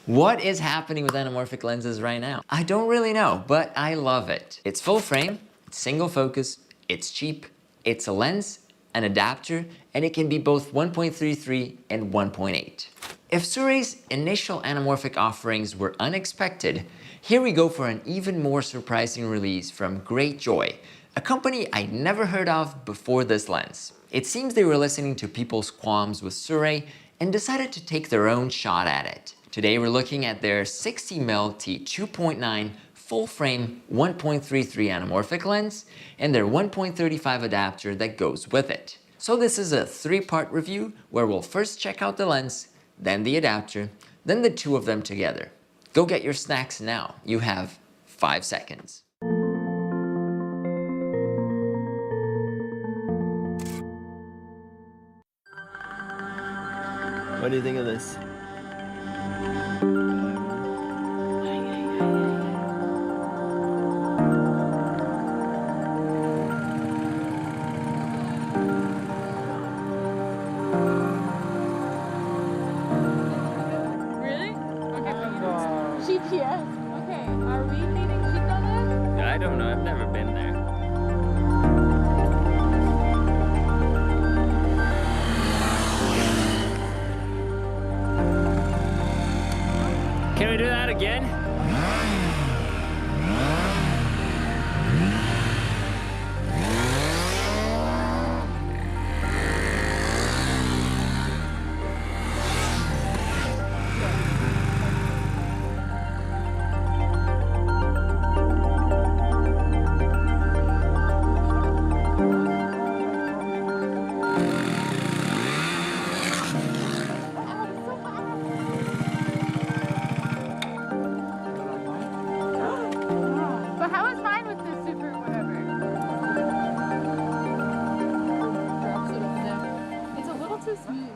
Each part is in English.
What is happening with anamorphic lenses right now? I don't really know, but I love it. It's full frame, it's single focus, it's cheap, it's a lens, an adapter, and it can be both 1.33 and 1.8. If Surei's initial anamorphic offerings were unexpected, here we go for an even more surprising release from Greatjoy, a company I'd never heard of before this lens. It seems they were listening to people's qualms with Surrey and decided to take their own shot at it. Today we're looking at their 60mm T2.9 full-frame 1.33 anamorphic lens and their 1.35 adapter that goes with it. So this is a three-part review where we'll first check out the lens, then the adapter, then the two of them together. Go get your snacks now. You have 5 seconds. What do you think of this? Really? Okay, GPS. Okay, are we needing sheets on this? I don't know, I've never been there. Can we do that again? But how is mine with this super whatever? It's a little too smooth.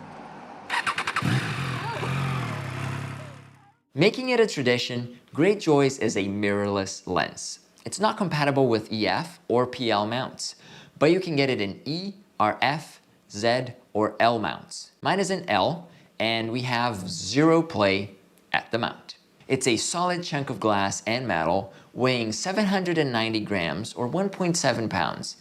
Making it a tradition, Greatjoy's is a mirrorless lens. It's not compatible with EF or PL mounts, but you can get it in E, RF, Z, or L mounts. Mine is in L, and we have zero play at the mount. It's a solid chunk of glass and metal weighing 790 grams or 1.7 pounds.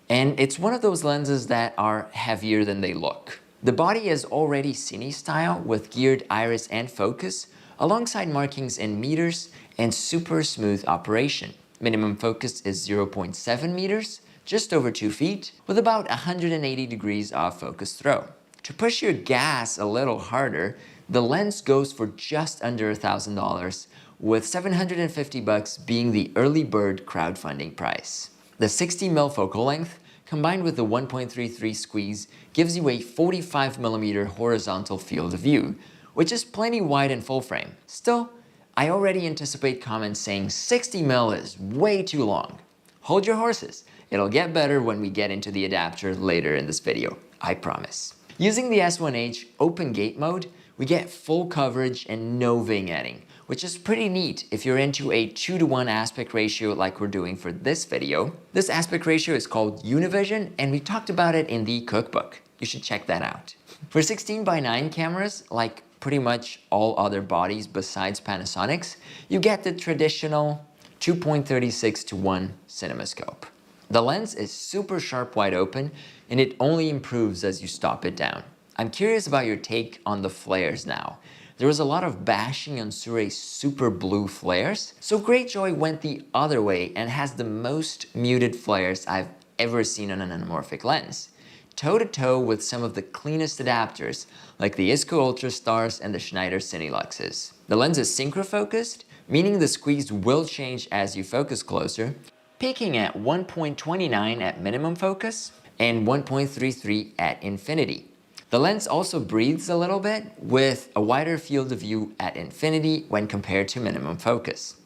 And it's one of those lenses that are heavier than they look. The body is already cine style with geared iris and focus, alongside markings in meters and super smooth operation. Minimum focus is 0.7 meters, just over 2 feet, with about 180 degrees of focus throw. To push your gas a little harder, the lens goes for just under $1,000, with $750 being the early bird crowdfunding price. The 60mm focal length, combined with the 1.33 squeeze, gives you a 45mm horizontal field of view, which is plenty wide in full frame. Still, I already anticipate comments saying 60mm is way too long. Hold your horses. It'll get better when we get into the adapter later in this video, I promise. Using the S1H open gate mode, we get full coverage and no vignetting, which is pretty neat if you're into a 2:1 aspect ratio like we're doing for this video. This aspect ratio is called Univision, and we talked about it in the cookbook. You should check that out. For 16:9 cameras, like pretty much all other bodies besides Panasonic's, you get the traditional 2.36:1 cinemascope. The lens is super sharp wide open, and it only improves as you stop it down. I'm curious about your take on the flares now. There was a lot of bashing on Surei's super blue flares, so Greatjoy went the other way and has the most muted flares I've ever seen on an anamorphic lens, toe-to-toe with some of the cleanest adapters like the Isco Ultra Stars and the Schneider Cineluxes. The lens is synchro-focused, meaning the squeeze will change as you focus closer, peaking at 1.29 at minimum focus and 1.33 at infinity. The lens also breathes a little bit with a wider field of view at infinity when compared to minimum focus.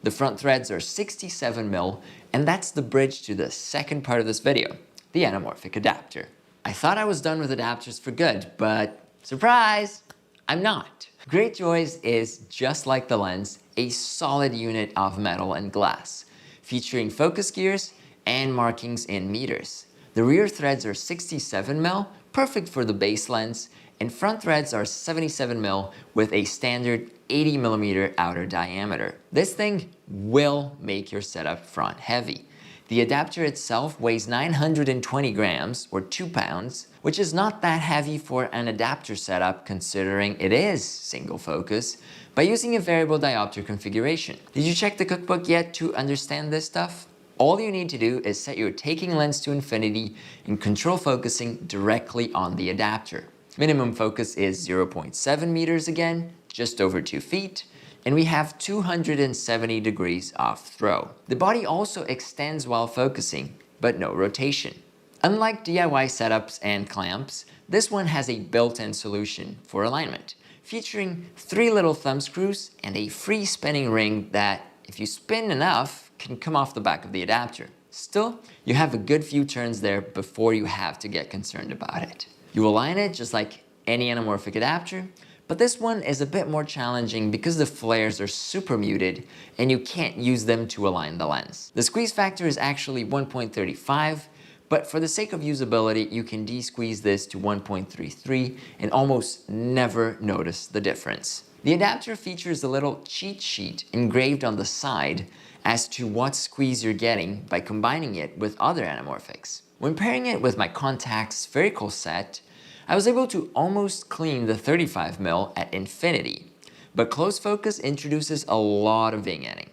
The front threads are 67mm, and that's the bridge to the second part of this video, the anamorphic adapter. I thought I was done with adapters for good, but surprise, I'm not. Greatjoy's is, just like the lens, a solid unit of metal and glass, featuring focus gears and markings in meters. The rear threads are 67mm, perfect for the base lens, and front threads are 77mm with a standard 80mm outer diameter. This thing will make your setup front heavy. The adapter itself weighs 920 grams, or 2 pounds, which is not that heavy for an adapter setup considering it is single focus, by using a variable diopter configuration. Did you check the cookbook yet to understand this stuff? All you need to do is set your taking lens to infinity and control focusing directly on the adapter. Minimum focus is 0.7 meters again, just over 2 feet, and we have 270 degrees off throw. The body also extends while focusing, but no rotation. Unlike DIY setups and clamps, this one has a built-in solution for alignment, featuring 3 little thumb screws and a free spinning ring that, if you spin enough, can come off the back of the adapter. Still, you have a good few turns there before you have to get concerned about it. You align it just like any anamorphic adapter, but this one is a bit more challenging because the flares are super muted and you can't use them to align the lens. The squeeze factor is actually 1.35, but for the sake of usability, you can de-squeeze this to 1.33 and almost never notice the difference. The adapter features a little cheat sheet engraved on the side as to what squeeze you're getting by combining it with other anamorphics. When pairing it with my Contax spherical set, I was able to almost clean the 35mm at infinity, but close focus introduces a lot of vignetting.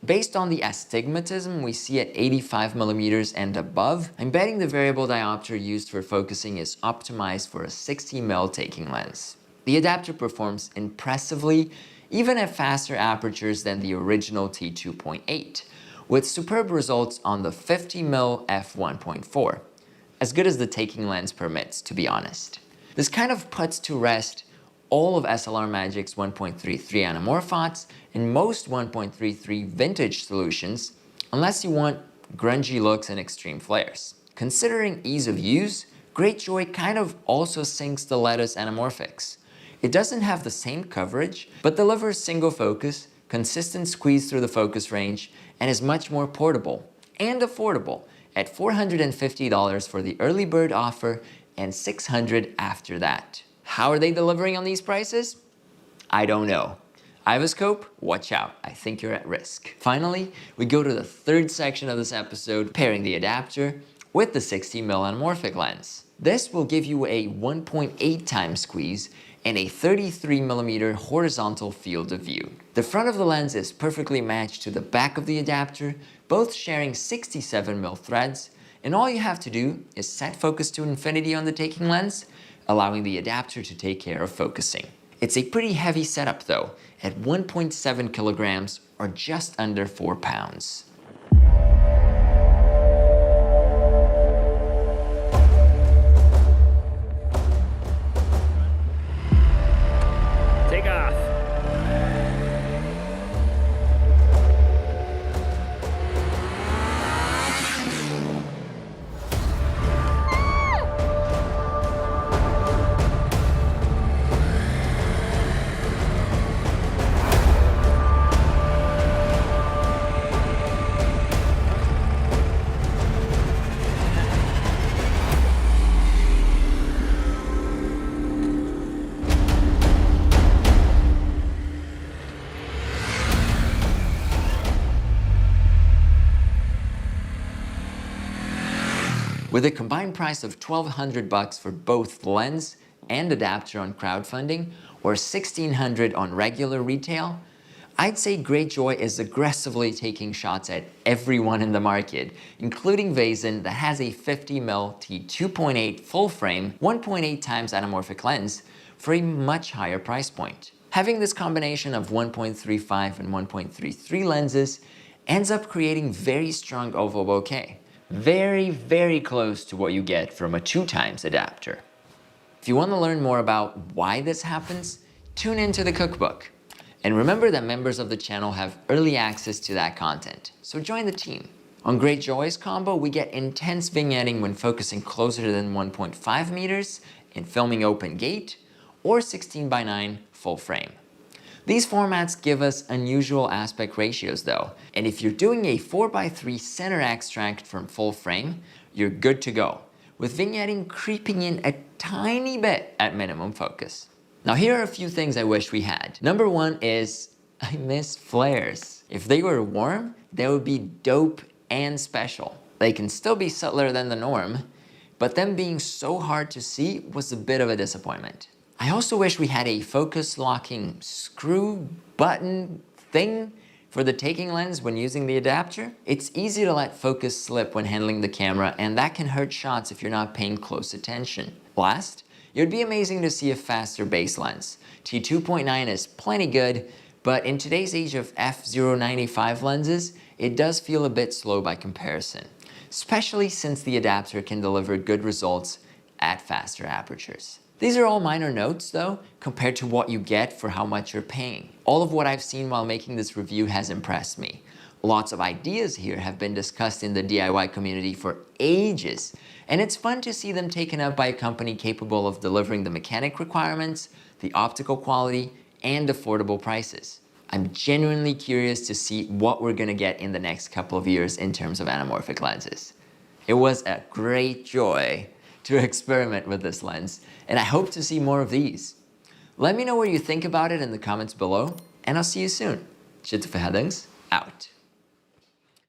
Based on the astigmatism we see at 85mm and above, I'm betting the variable diopter used for focusing is optimized for a 60mm taking lens. The adapter performs impressively, even at faster apertures than the original T2.8, with superb results on the 50mm f1.4. As good as the taking lens permits, to be honest. This kind of puts to rest all of SLR Magic's 1.33 anamorphots and most 1.33 vintage solutions, unless you want grungy looks and extreme flares. Considering ease of use, Greatjoy kind of also syncs the Lettuce anamorphics. It doesn't have the same coverage, but delivers single focus, consistent squeeze through the focus range, and is much more portable and affordable at $450 for the early bird offer and $600 after that. How are they delivering on these prices? I don't know. Ivoscope, watch out, I think you're at risk. Finally, we go to the third section of this episode, pairing the adapter with the 60mm anamorphic lens. This will give you a 1.8 times squeeze and a 33mm horizontal field of view. The front of the lens is perfectly matched to the back of the adapter, both sharing 67mm threads, and all you have to do is set focus to infinity on the taking lens, allowing the adapter to take care of focusing. It's a pretty heavy setup though, at 1.7 kilograms or just under 4 pounds. Take off. With a combined price of $1,200 for both lens and adapter on crowdfunding, or $1,600 on regular retail, I'd say Greatjoy is aggressively taking shots at everyone in the market, including Vazen that has a 50mm T2.8 full frame 1.8 times anamorphic lens for a much higher price point. Having this combination of 1.35 and 1.33 lenses ends up creating very strong oval bokeh. Very, very close to what you get from a 2 times adapter. If you want to learn more about why this happens, tune into the cookbook. And remember that members of the channel have early access to that content, so join the team. On Greatjoy's combo, we get intense vignetting when focusing closer than 1.5 meters and filming open gate, or 16:9 full frame. These formats give us unusual aspect ratios though, and if you're doing a 4:3 center extract from full frame, you're good to go, with vignetting creeping in a tiny bit at minimum focus. Now here are a few things I wish we had. Number one is I miss flares. If they were warm, they would be dope and special. They can still be subtler than the norm, but them being so hard to see was a bit of a disappointment. I also wish we had a focus locking screw button thing for the taking lens when using the adapter. It's easy to let focus slip when handling the camera, and that can hurt shots if you're not paying close attention. Last, it would be amazing to see a faster base lens. T2.9 is plenty good, but in today's age of f/0.95 lenses, it does feel a bit slow by comparison, especially since the adapter can deliver good results at faster apertures. These are all minor notes though, compared to what you get for how much you're paying. All of what I've seen while making this review has impressed me. Lots of ideas here have been discussed in the DIY community for ages, and it's fun to see them taken up by a company capable of delivering the mechanic requirements, the optical quality, and affordable prices. I'm genuinely curious to see what we're gonna get in the next couple of years in terms of anamorphic lenses. It was a great joy to experiment with this lens, and I hope to see more of these. Let me know what you think about it in the comments below, and I'll see you soon. Shit, out.